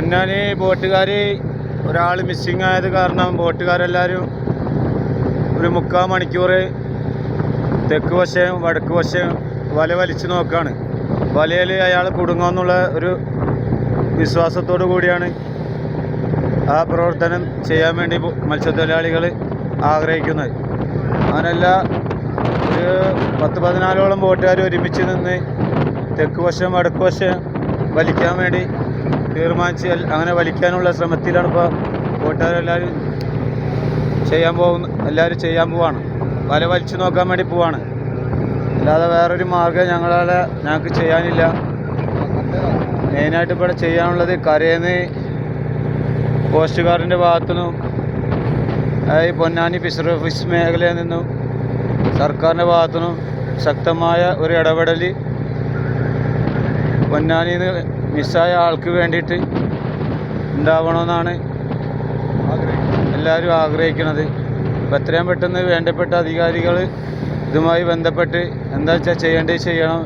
പൊന്നാനി ബോട്ടുകാർ ഒരാൾ മിസ്സിങ് ആയത് കാരണം ബോട്ടുകാരെല്ലാവരും ഒരു 3/4 മണിക്കൂർ തെക്ക് വശം വടക്ക് വശം വല വലിച്ചു നോക്കുകയാണ്. വലയിൽ അയാൾ കുടുങ്ങുമെന്നുള്ള ഒരു വിശ്വാസത്തോടു കൂടിയാണ് ആ പ്രവർത്തനം ചെയ്യാൻ വേണ്ടി മത്സ്യത്തൊഴിലാളികൾ ആഗ്രഹിക്കുന്നത്. അങ്ങനെയല്ല, ഒരു 10-14ഓളം ബോട്ടുകാർ ഒരുമിച്ച് നിന്ന് തെക്ക് വശം വടക്ക് വശം വലിക്കാൻ വേണ്ടി തീരുമാനിച്ച് അങ്ങനെ വലിക്കാനുള്ള ശ്രമത്തിലാണ് ഇപ്പോൾ ബോട്ടുകാരെല്ലാവരും എല്ലാവരും ചെയ്യാൻ പോവാണ്. വല വലിച്ചു നോക്കാൻ വേണ്ടി പോവാണ്. അല്ലാതെ വേറൊരു മാർഗ്ഗം ഞങ്ങൾക്ക് ചെയ്യാനില്ല. മെയിനായിട്ട് ഇവിടെ ചെയ്യാനുള്ളത് കരയിൽ കോസ്റ്റ് ഗാർഡിൻ്റെ ഭാഗത്തുനിന്നും ഈ പൊന്നാനി ഫിഷറി ഓഫീസ് മേഖലയിൽ നിന്നും സർക്കാരിൻ്റെ ഭാഗത്തുനിന്നും ശക്തമായ ഒരു ഇടപെടൽ പൊന്നാനിയിൽ നിന്ന് മിസ്സായ ആൾക്ക് വേണ്ടിയിട്ട് ഉണ്ടാവണമെന്നാണ് എല്ലാവരും ആഗ്രഹിക്കുന്നത്. അപ്പോൾ എത്രയും പെട്ടെന്ന് വേണ്ടപ്പെട്ട അധികാരികൾ ഇതുമായി ബന്ധപ്പെട്ട് എന്താ വെച്ചാൽ ചെയ്യേണ്ടത് ചെയ്യണം.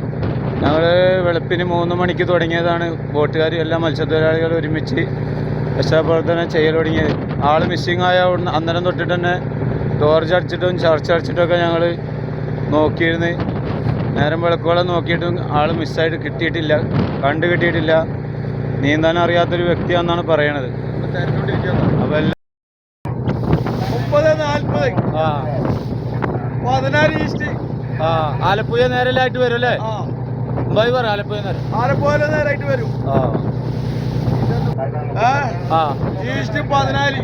ഞങ്ങൾ വെളുപ്പിന് 3 മണിക്ക് തുടങ്ങിയതാണ് ബോട്ടുകാർ എല്ലാ മത്സ്യത്തൊഴിലാളികളും ഒരുമിച്ച് രക്ഷാപ്രവർത്തനം ചെയ്യൽ തുടങ്ങിയത്. ആൾ മിസ്സിങ് ആയ അന്നേരം തൊട്ടിട്ട് തന്നെ ടോർച്ച് അടിച്ചിട്ടും ചർച്ച അടിച്ചിട്ടൊക്കെ ഞങ്ങൾ നോക്കിയിരുന്ന് നേരം വെളുക്കോളം നോക്കിയിട്ടും ആൾ മിസ്സായിട്ട് കിട്ടിയിട്ടില്ല, കിട്ടിയിട്ടില്ല. നീന്താൻ അറിയാത്തൊരു വ്യക്തിയാണെന്നാണ് പറയണത്. അപ്പോൾ എല്ലാം 30-40 ഈസ്റ്റ് ആലപ്പുഴ നേരലായിട്ട് വരും അല്ലേ? പറ ആലപ്പുഴ നേരായിട്ട് വരും. ഈസ്റ്റ് 14.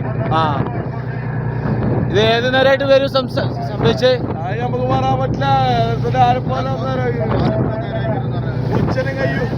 ഇത് ഏത് നേരമായിട്ട് വരും സംഭവിച്ചേ? നമുക്ക് പറയാൻ പറ്റില്ല. ആലപ്പുഴ ഉച്ചനും കഴിയും.